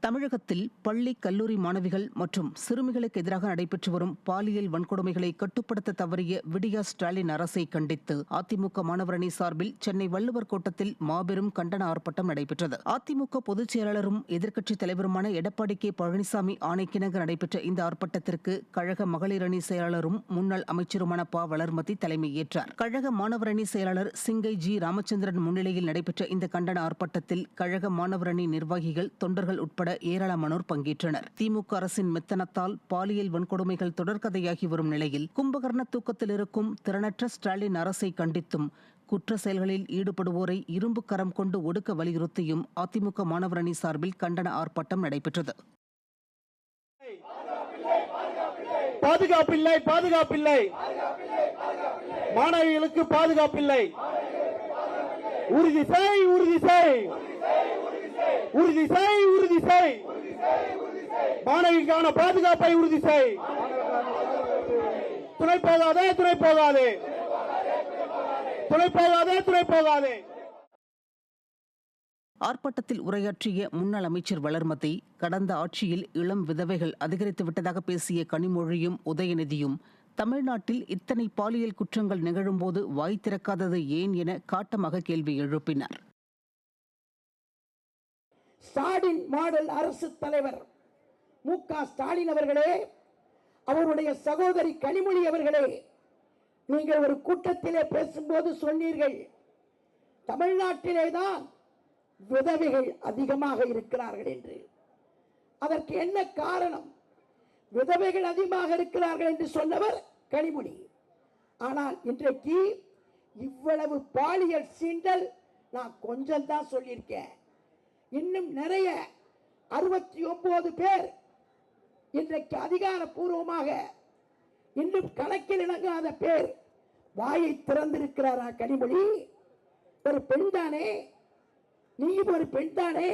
தமிழகத்தில் பள்ளி கல்லூரி மாணவிகள் மற்றும் சிறுமிகளுக்கு எதிராக நடைபெற்று வரும் பாலியல் வன்கொடுமைகளை கட்டுப்படுத்த தவறிய விடியா ஸ்டாலின் அரசை கண்டித்து அதிமுக மாணவரணி சார்பில் சென்னை வள்ளுவர் கோட்டத்தில் மாபெரும் கண்டன ஆர்ப்பாட்டம் நடைபெற்றது. அதிமுக பொதுச் செயலாளரும் எதிர்க்கட்சித் தலைவருமான எடப்பாடி கே பழனிசாமி ஆணைக்கிணங்க நடைபெற்ற இந்த ஆர்ப்பாட்டத்திற்கு கழக மகளிர் அணி செயலாளரும் முன்னாள் அமைச்சருமான ப. வளர்மதி தலைமையேற்றார். கழக மாணவரணி செயலாளர் சிங்கை ஜி. ராமச்சந்திரன் முன்னிலையில் நடைபெற்ற இந்த கண்டன ஆர்ப்பாட்டத்தில் கழக மாணவரணி நிர்வாகிகள், தொண்டர்கள் உட்பட ஏராளமானோர் பங்கேற்றனர். திமுக அரசின் மெத்தனத்தால் பாலியல் வன்கொடுமைகள் தொடர்கதையாகி வரும் நிலையில் கும்பகர்ண தூக்கத்தில் இருக்கும் திறனற்ற ஸ்டாலின் அரசை கண்டித்தும் குற்ற செயல்களில் ஈடுபடுவோரை இரும்பு கரம் கொண்டு ஒடுக்க வலியுறுத்தியும் அதிமுக மாணவர் அணி சார்பில் கண்டன ஆர்ப்பாட்டம் நடைபெற்றது. பாதுகாப்பில்லை, பாதுகாப்பில்லை, மாணவிகளுக்கு பாதுகாப்பில்லை. உறுதி செய், உறுதி செய், உறுதி செய், உறுதி செய், மாணவிக்கான பாதுகாப்பை உறுதி செய். துணை போகாதே, துணை போகாதே, துணை போகாதே, துணை போகாதே. ஆர்ப்பாட்டத்தில் உரையாற்றிய முன்னாள் அமைச்சர் வளர்மதி, கடந்த ஆட்சியில் இளம் விதவைகள் அதிகரித்துவிட்டதாக பேசிய கனிமொழியும் உதயநிதியும் தமிழ்நாட்டில் இத்தனை பாலியல் குற்றங்கள் நிகழும்போது வாய் திறக்காதது ஏன் என காட்டமாக கேள்வி எழுப்பினார். ஸ்டாலின் மாடல் அரசு தலைவர் மு.க. ஸ்டாலின் அவர்களே, அவருடைய சகோதரி கனிமொழி அவர்களே, நீங்கள் ஒரு கூட்டத்திலே பேசும்போது சொன்னீர்கள், தமிழ்நாட்டிலே தான் விதவைகள் அதிகமாக இருக்கிறார்கள் என்று. அதற்கு என்ன காரணம்? விதவைகள் அதிகமாக இருக்கிறார்கள் என்று சொன்னவர் கனிமொழி. ஆனால் இன்றைக்கு இவ்வளவு பாலியல் சீண்டல் நான் கொஞ்சம் தான் சொல்லியிருக்கேன். இன்னும் நிறைய 69 பேர் இன்றைக்கு அதிகாரப்பூர்வமாக இன்னும் கணக்கில் இணங்காத பேர் வாயை திறந்திருக்கிறாரா கனிமொழி? ஒரு பெண் தானே, நீ ஒரு பெண் தானே,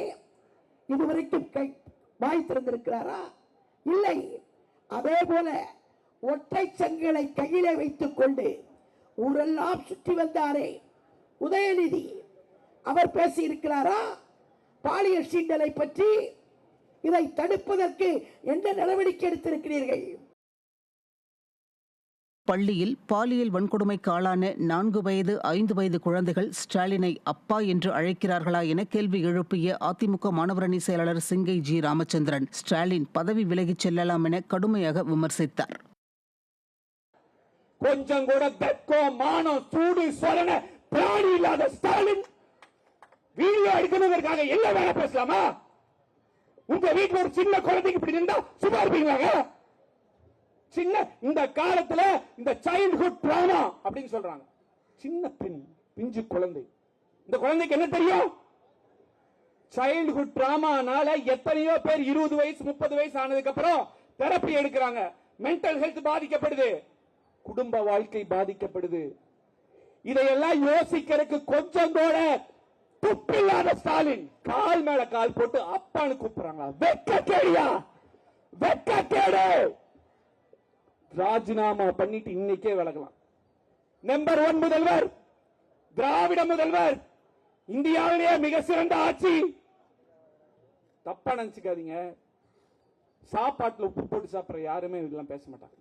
இதுவரைக்கும் வாய் திறந்திருக்கிறாரா? இல்லை. அதே போல ஒற்றை சங்கிலை கையிலே வைத்துக் கொண்டு ஊரெல்லாம் சுற்றி வந்தாரே உதயநிதி, அவர் பேசியிருக்கிறாரா பாலியல் சீண்டலை பற்றி? இதை தடுப்பதற்கு என்ன நடவடிக்கை எடுத்திருக்கிறீர்கள்? பள்ளியில் பாலியல் வன்கொடுமைக்கு ஆளான 4 வயது 5 வயது குழந்தைகள் ஸ்டாலினை அப்பா என்று அழைக்கிறார்களா என கேள்வி எழுப்பிய அதிமுக மாணவரணி செயலாளர் சிங்கை ஜி. ராமச்சந்திரன் ஸ்டாலின் பதவி விலகிச் செல்லலாம் என கடுமையாக விமர்சித்தார். கொஞ்சம் கூட வெட்கம், மானம், சூடு சொரண பிராணி இல்லாத ஸ்டாலின் வீடியோ எடுக்கிறதுக்காக என்ன வேலை பேசலாமா? உங்க வீட்டுல ஒரு சின்ன குழந்தைக்கு இப்படி இருந்தா சும்மா இருப்பீங்களாங்க? சின்ன இந்த காலத்துல இந்த சைல்ட்ஹுட் டிராமா அப்படின்னு சொல்றாங்க. சின்ன பெண், பிஞ்சு குழந்தை, இந்த குழந்தைக்கு என்ன தெரியும்? சைல்ட்ஹுட் டிராமானால எத்தனையோ பேர் 20 வயசு 30 வயசு ஆனதுக்கு அப்புறம் தெரப்பி எடுக்கிறாங்க. மென்டல் ஹெல்த் பாதிக்கப்படுது, குடும்ப வாழ்க்கை பாதிக்கப்படுது. இதையெல்லாம் யோசிக்கிறதுக்கு கொஞ்சம் கூட துப்பில்லாத ஸ்டாலின் கால் மேல கால் போட்டு அப்பான்னு கூப்பிடுறாங்க. வெட்கக்கேடியா, வெட்கக்கேடு. ராஜினாமா பண்ணிட்டு இன்னைக்கே விலகலாம். நம்பர் 1 முதல்வர், திராவிட முதல்வர், இந்தியாவிலேயே மிக சிறந்த ஆட்சி. தப்பா நினைச்சுக்காதீங்க, சாப்பாட்டுல உப்பு போட்டு சாப்பிடுற யாருமே இதெல்லாம் பேச மாட்டாங்க.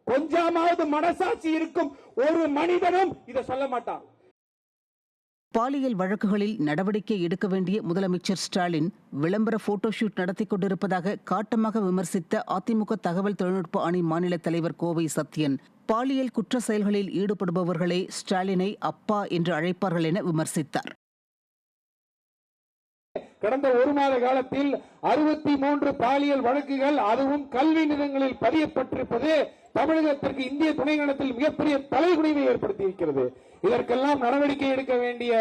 கொஞ்சமாவது மனசாட்சி இருக்கும் ஒரு மனிதனும் இதை சொல்ல மாட்டான். பாலியல் வழக்குகளில் நடவடிக்கை எடுக்க வேண்டிய முதலமைச்சர் ஸ்டாலின் விளம்பர போட்டோஷூட் நடத்தி கொண்டிருப்பதாக காட்டமாக விமர்சித்த அதிமுக தகவல் தொழில்நுட்ப அணி மாநில தலைவர் கோவை சத்யன், பாலியல் குற்ற செயல்களில் ஈடுபடுபவர்களே ஸ்டாலினை அப்பா என்று அழைப்பார்கள் என விமர்சித்தார். கடந்த 1 மாத காலத்தில் 63 பாலியல் வழக்குகள், அதுவும் கல்வி நிலையங்களில் பதியப்பட்டிருப்பது தமிழகத்திற்கு இந்திய துணைக்கண்டத்தில் மிகப்பெரிய தலைகுனிவை ஏற்படுத்தி இருக்கிறது. இதற்கெல்லாம் நடவடிக்கை எடுக்க வேண்டிய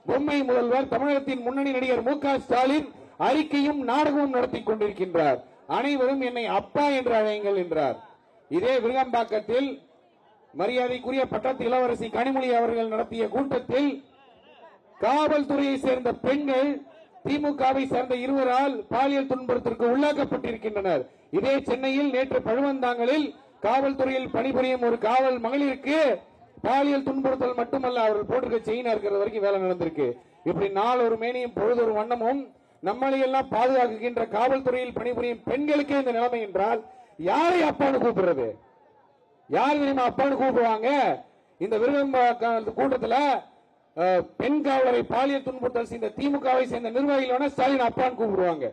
பொம்மை முதல்வர் தமிழகத்தின் முன்னணி நடிகர் மு.க. ஸ்டாலின் அறிக்கையும் நாடகமும் நடத்தி கொண்டிருக்கின்றார். அனைவரும் என்னை அப்பா என்று அழையுங்கள் என்றார். இதே விருகம்பாக்கத்தில் மரியாதைக்குரிய பட்டத்து இளவரசி கனிமொழி அவர்கள் நடத்திய கூட்டத்தில் காவல்துறையை சேர்ந்த பெண்கள் திமுகவை சேர்ந்த 2 பாலியல் துன்புறுத்தலுக்கு உள்ளாக்கப்பட்டிருக்கின்றனர். இதே சென்னையில் நேற்று பழுவந்தாங்கலில் காவல்துறையில் பணிபுரியும் ஒரு காவல் மகளிருக்கு பாலியல் துன்புறுத்தல் மட்டுமல்ல, அவர்கள் போட்டிருக்க செயினா இருக்கிற வரைக்கும் வேலை நடந்திருக்கு. இப்படி நாள் ஒரு மேனியும் பொழுது ஒரு வண்ணமும் நம்மளை எல்லாம் பாதுகாக்கின்ற காவல்துறையில் பணிபுரியும் பெண்களுக்கே இந்த நிலைமை என்றால் யாரை அப்பான்னு கூப்பிடுறது? யார் தெரியுமா அப்பான்னு கூப்பிடுவாங்க? இந்த விருதும் கூட்டத்தில் பெண் காவலரை பாலியல் துன்புறுத்தல் செய்த திமுகவை சேர்ந்த நிர்வாகிகள் ஸ்டாலின் அப்பான்னு கூப்பிடுவாங்க.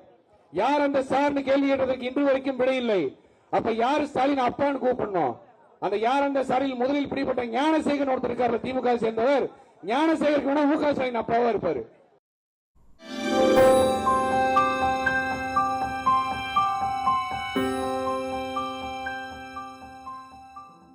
யார் அந்த சார்னு கேள்வி கேட்டதற்கு இன்று வரைக்கும் விடை இல்லை. அப்ப யார் ஸ்டாலின் அப்பான்னு கூப்பிடணும்? அந்த யார் அந்த சாரில் முதலில் பிடிப்பட்ட ஞானசேகரன் ஒருத்தர் இருக்காரு, திமுக சேர்ந்தவர். ஞானசேகருக்கு வேணா மு க ஸ்டாலின் அப்பாவா இருப்பாரு.